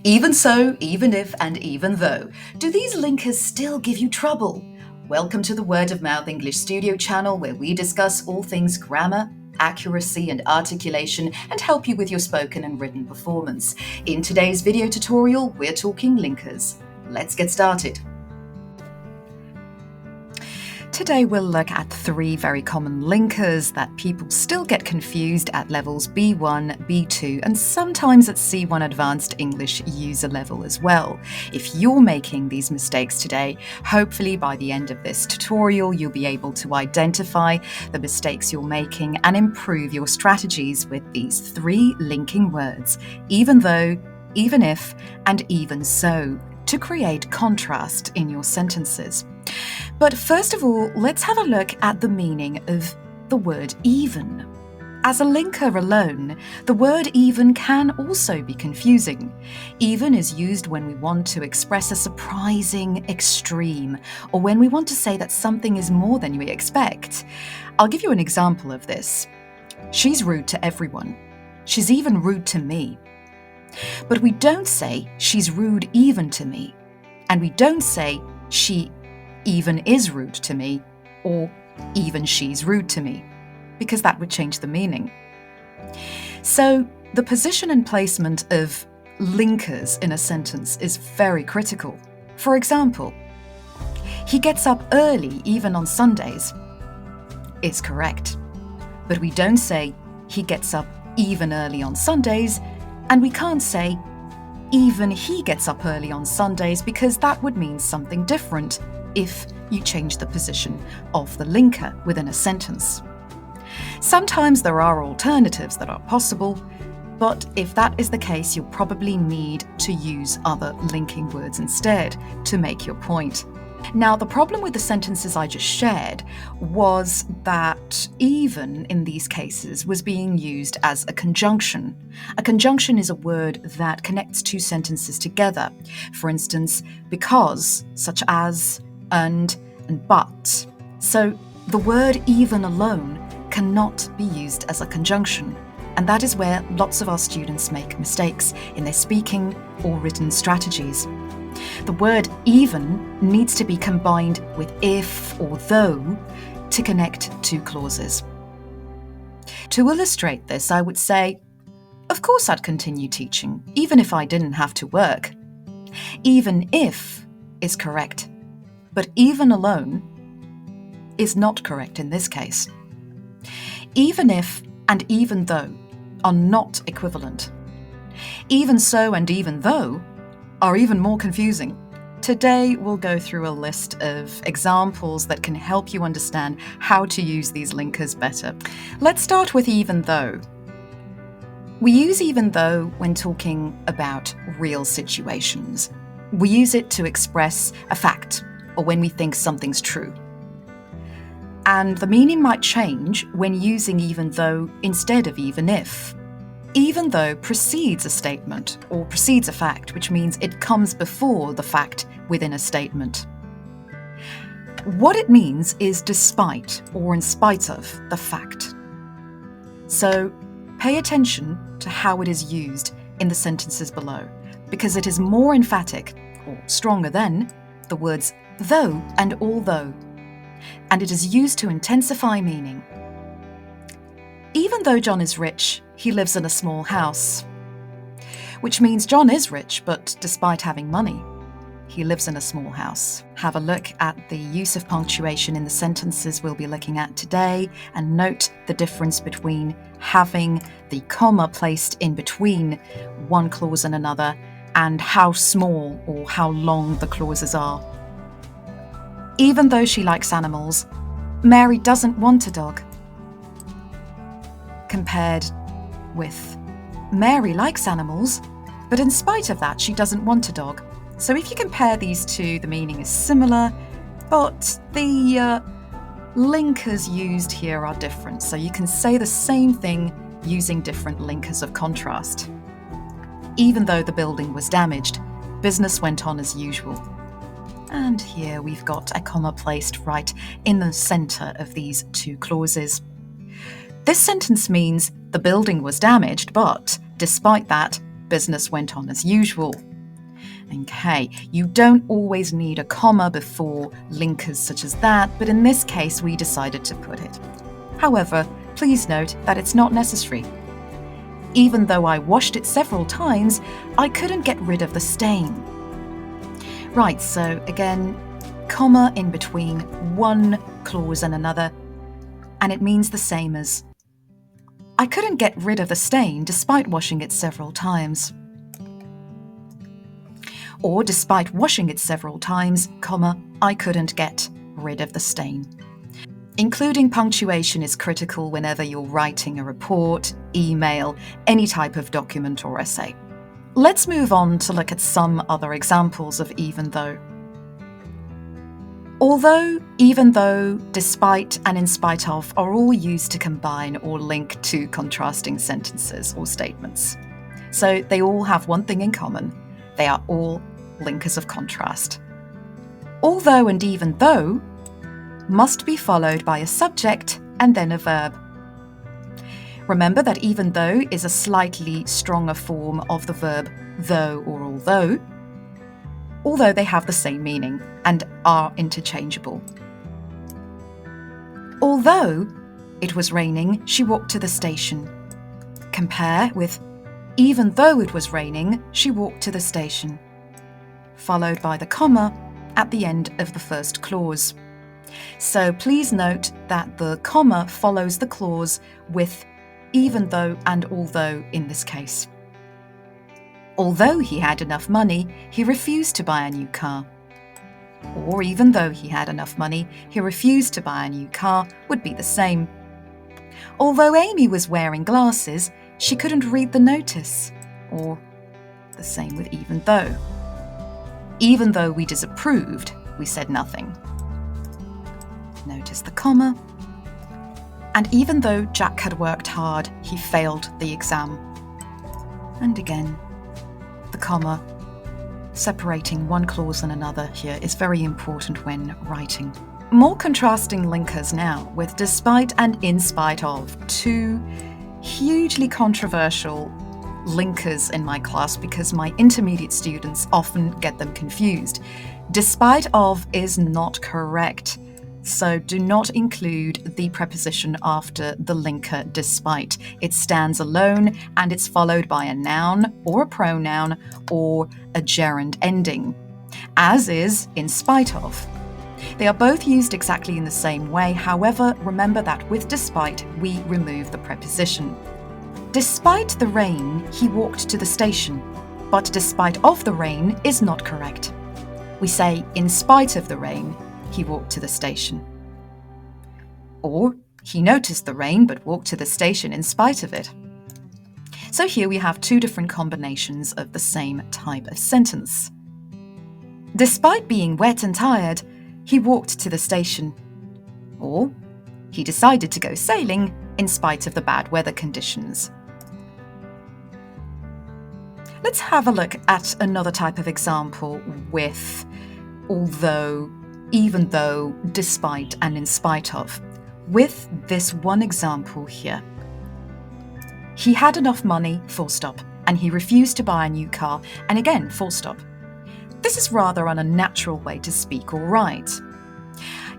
Even so, even if, and even though. Do these linkers still give you trouble? Welcome to the Word of Mouth English Studio channel, where we discuss all things grammar, accuracy and articulation, and help you with your spoken and written performance. In today's video tutorial, we're talking linkers. Let's get started. Today we'll look at 3 very common linkers that people still get confused at levels B1, B2, and sometimes at C1 Advanced English user level as well. If you're making these mistakes today, hopefully by the end of this tutorial you'll be able to identify the mistakes you're making and improve your strategies with these 3 linking words: even though, even if, and even so, to create contrast in your sentences. But first of all, let's have a look at the meaning of the word even. As a linker alone, the word even can also be confusing. Even is used when we want to express a surprising extreme, or when we want to say that something is more than we expect. I'll give you an example of this. She's rude to everyone. She's even rude to me. But we don't say she's rude even to me. And we don't say she even is rude to me, or even she's rude to me, because that would change the meaning. So the position and placement of linkers in a sentence is very critical. For example, he gets up early even on Sundays is correct, but we don't say he gets up even early on Sundays, and we can't say even he gets up early on Sundays, because that would mean something different if you change the position of the linker within a sentence. Sometimes there are alternatives that are possible, but if that is the case, you'll probably need to use other linking words instead to make your point. Now, the problem with the sentences I just shared was that even in these cases was being used as a conjunction. A conjunction is a word that connects 2 sentences together. For instance, because, such as, and but. So the word even alone cannot be used as a conjunction. And that is where lots of our students make mistakes in their speaking or written strategies. The word even needs to be combined with if or though to connect 2 clauses. To illustrate this, I would say, of course I'd continue teaching, even if I didn't have to work. Even if is correct, but even alone is not correct in this case. Even if and even though are not equivalent. Even so and even though are even more confusing. Today we'll go through a list of examples that can help you understand how to use these linkers better. Let's start with even though. We use even though when talking about real situations. We use it to express a fact, or when we think something's true. And the meaning might change when using even though instead of even if. Even though precedes a statement or precedes a fact, which means it comes before the fact within a statement. What it means is despite or in spite of the fact. So pay attention to how it is used in the sentences below, because it is more emphatic or stronger than the words though and although, and it is used to intensify meaning. Even though John is rich, he lives in a small house. Which means John is rich, but despite having money, he lives in a small house. Have a look at the use of punctuation in the sentences we'll be looking at today, and note the difference between having the comma placed in between one clause and another, and how small or how long the clauses are. Even though she likes animals, Mary doesn't want a dog. Compared with Mary likes animals, but in spite of that, she doesn't want a dog. So if you compare these 2, the meaning is similar, but the linkers used here are different. So you can say the same thing using different linkers of contrast. Even though the building was damaged, business went on as usual. And here we've got a comma placed right in the center of these 2 clauses. This sentence means the building was damaged, but despite that, business went on as usual. Okay, you don't always need a comma before linkers such as that, but in this case we decided to put it. However, please note that it's not necessary. Even though I washed it several times, I couldn't get rid of the stain. Right, so again, comma in between one clause and another, and it means the same as I couldn't get rid of the stain despite washing it several times. Or despite washing it several times, comma, I couldn't get rid of the stain. Including punctuation is critical whenever you're writing a report, email, any type of document or essay. Let's move on to look at some other examples of even though. Although, even though, despite, and in spite of are all used to combine or link two contrasting sentences or statements. So they all have one thing in common. They are all linkers of contrast. Although and even though must be followed by a subject and then a verb. Remember that even though is a slightly stronger form of the verb though or although they have the same meaning and are interchangeable. Although it was raining, she walked to the station. Compare with even though it was raining, she walked to the station, followed by the comma at the end of the first clause. So please note that the comma follows the clause with even though and although in this case. Although he had enough money, he refused to buy a new car. Or even though he had enough money, he refused to buy a new car would be the same. Although Amy was wearing glasses, she couldn't read the notice. Or the same with even though. Even though we disapproved, we said nothing. Notice the comma. And even though Jack had worked hard, he failed the exam. And again, the comma separating one clause and another here is very important when writing. More contrasting linkers now, with despite and in spite of, two hugely controversial linkers in my class because my intermediate students often get them confused. Despite of is not correct, so do not include the preposition after the linker despite. It stands alone and it's followed by a noun or a pronoun or a gerund ending, as is in spite of. They are both used exactly in the same way, however, remember that with despite, we remove the preposition. Despite the rain, he walked to the station, but despite of the rain is not correct. We say, in spite of the rain, he walked to the station. Or, he noticed the rain but walked to the station in spite of it. So here we have two different combinations of the same type of sentence. Despite being wet and tired, he walked to the station. Or, he decided to go sailing in spite of the bad weather conditions. Let's have a look at another type of example with although, even though, despite, and in spite of. With this one example here. He had enough money, full stop, and he refused to buy a new car, and again, full stop. This is rather an unnatural way to speak or write.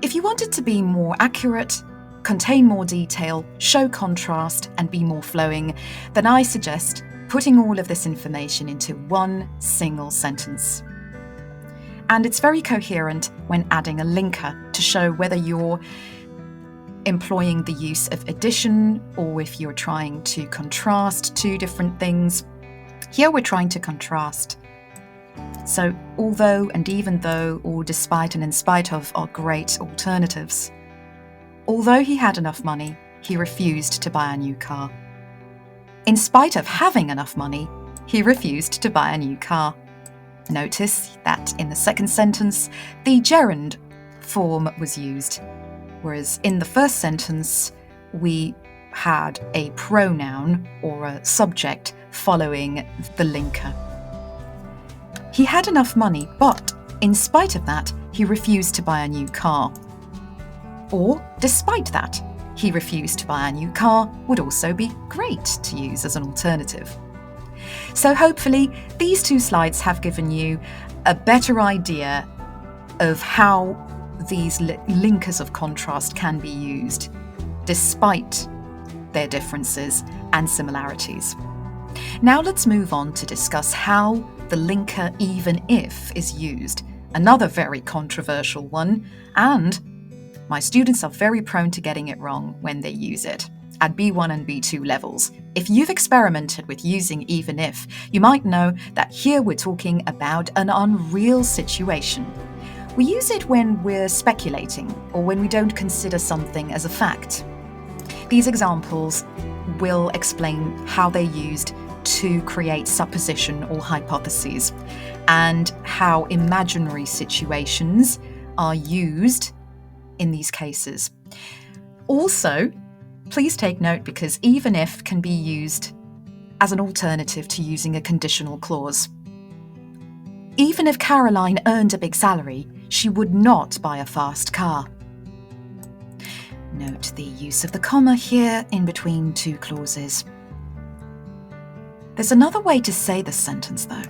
If you want it to be more accurate, contain more detail, show contrast, and be more flowing, then I suggest putting all of this information into one single sentence. And it's very coherent when adding a linker to show whether you're employing the use of addition or if you're trying to contrast two different things. Here we're trying to contrast. So although and even though or despite and in spite of are great alternatives. Although he had enough money, he refused to buy a new car. In spite of having enough money, he refused to buy a new car. Notice that in the second sentence, the gerund form was used, whereas in the first sentence, we had a pronoun or a subject following the linker. He had enough money, but in spite of that, he refused to buy a new car. Or, despite that, he refused to buy a new car would also be great to use as an alternative. So hopefully these two slides have given you a better idea of how these linkers of contrast can be used, despite their differences and similarities. Now let's move on to discuss how the linker even if is used, another very controversial one, and my students are very prone to getting it wrong when they use it. At B1 and B2 levels, if you've experimented with using even if, you might know that here we're talking about an unreal situation. We use it when we're speculating or when we don't consider something as a fact. These examples will explain how they're used to create supposition or hypotheses, and how imaginary situations are used in these cases. Also, please take note, because even if can be used as an alternative to using a conditional clause. Even if Caroline earned a big salary, she would not buy a fast car. Note the use of the comma here in between two clauses. There's another way to say this sentence though,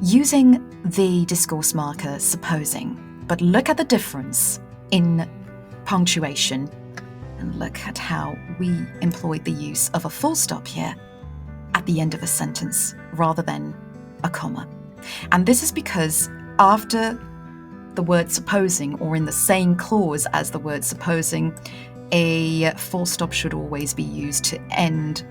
using the discourse marker supposing, but look at the difference in punctuation and look at how we employed the use of a full stop here at the end of a sentence rather than a comma. And this is because after the word supposing, or in the same clause as the word supposing, a full stop should always be used to end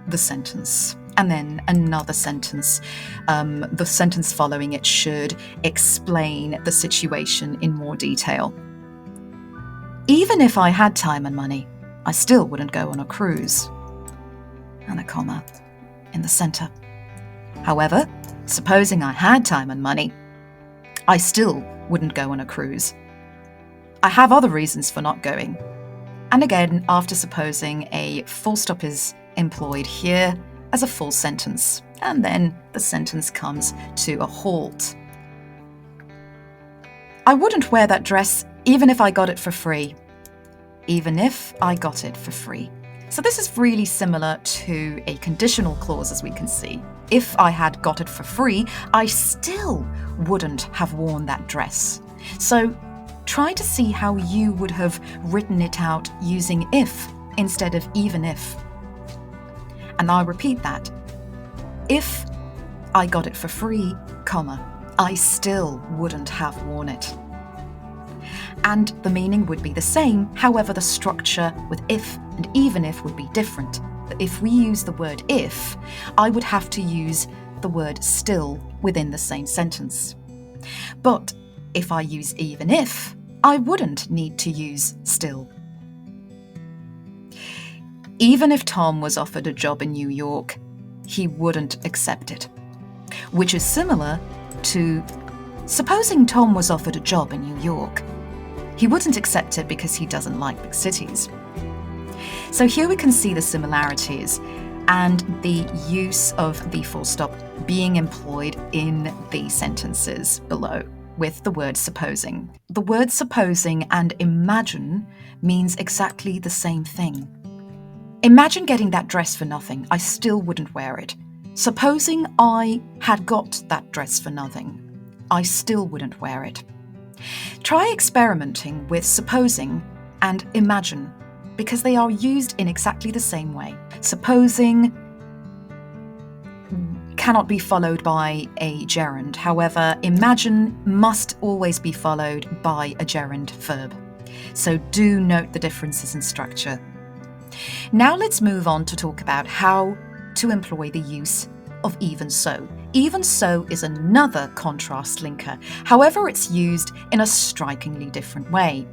the sentence. And then another sentence, the sentence following it should explain the situation in more detail. Even if I had time and money, I still wouldn't go on a cruise. And a comma in the center. However, supposing I had time and money, I still wouldn't go on a cruise. I have other reasons for not going. And again, after supposing, a full stop is employed here as a full sentence, and then the sentence comes to a halt. I wouldn't wear that dress even if I got it for free. Even if I got it for free. So this is really similar to a conditional clause, as we can see. If I had got it for free, I still wouldn't have worn that dress. So try to see how you would have written it out using if instead of even if. And I'll repeat that. If I got it for free, comma, I still wouldn't have worn it. And the meaning would be the same, however the structure with if and even if would be different. If we use the word if, I would have to use the word still within the same sentence. But if I use even if, I wouldn't need to use still. Even if Tom was offered a job in New York, he wouldn't accept it. Which is similar to supposing Tom was offered a job in New York. He wouldn't accept it because he doesn't like big cities. So here we can see the similarities and the use of the full stop being employed in the sentences below with the word supposing. The word supposing and imagine means exactly the same thing. Imagine getting that dress for nothing. I still wouldn't wear it. Supposing I had got that dress for nothing, I still wouldn't wear it. Try experimenting with supposing and imagine, because they are used in exactly the same way. Supposing cannot be followed by a gerund. However, imagine must always be followed by a gerund verb. So do note the differences in structure. Now let's move on to talk about how to employ the use of even so. Even so is another contrast linker. However, it's used in a strikingly different way.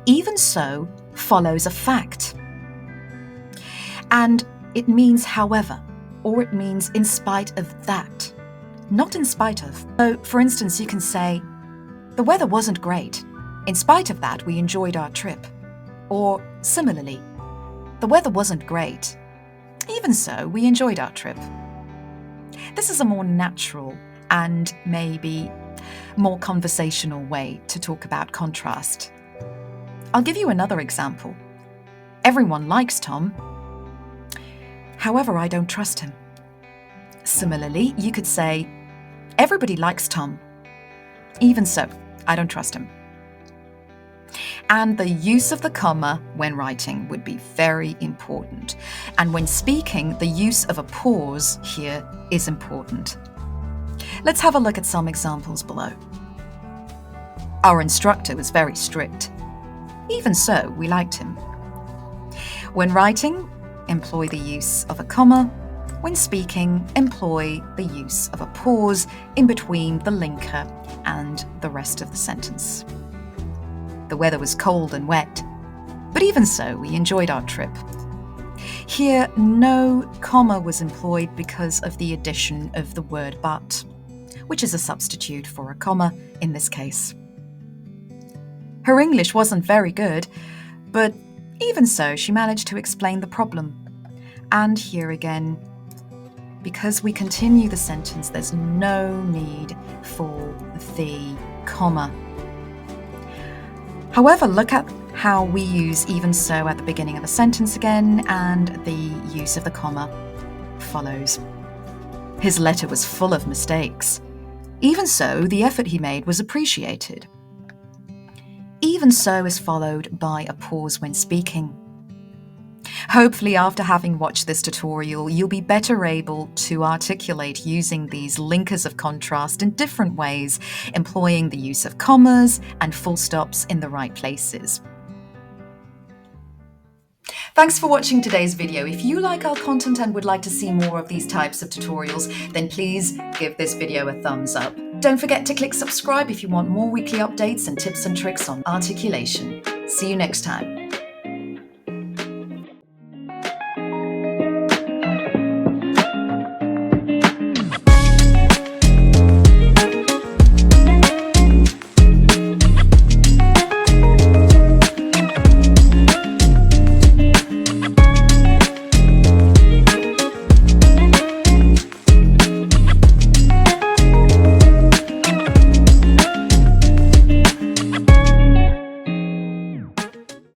Even so follows a fact. And it means however, or it means in spite of that, not in spite of. So, for instance, you can say, the weather wasn't great. In spite of that, we enjoyed our trip. Or similarly, the weather wasn't great. Even so, we enjoyed our trip. This is a more natural and maybe more conversational way to talk about contrast. I'll give you another example. Everyone likes Tom. However, I don't trust him. Similarly, you could say, everybody likes Tom. Even so, I don't trust him. And the use of the comma when writing would be very important. And when speaking, the use of a pause here is important. Let's have a look at some examples below. Our instructor was very strict. Even so, we liked him. When writing, employ the use of a comma. When speaking, employ the use of a pause in between the linker and the rest of the sentence. The weather was cold and wet, but even so, we enjoyed our trip. Here, no comma was employed because of the addition of the word but, which is a substitute for a comma in this case. Her English wasn't very good, but even so, she managed to explain the problem. And here again, because we continue the sentence, there's no need for the comma. However, look at how we use even so at the beginning of a sentence again, and the use of the comma follows. His letter was full of mistakes. Even so, the effort he made was appreciated. Even so is followed by a pause when speaking. Hopefully, after having watched this tutorial, you'll be better able to articulate using these linkers of contrast in different ways, employing the use of commas and full stops in the right places. Thanks for watching today's video. If you like our content and would like to see more of these types of tutorials, then please give this video a thumbs up. Don't forget to click subscribe if you want more weekly updates and tips and tricks on articulation. See you next time.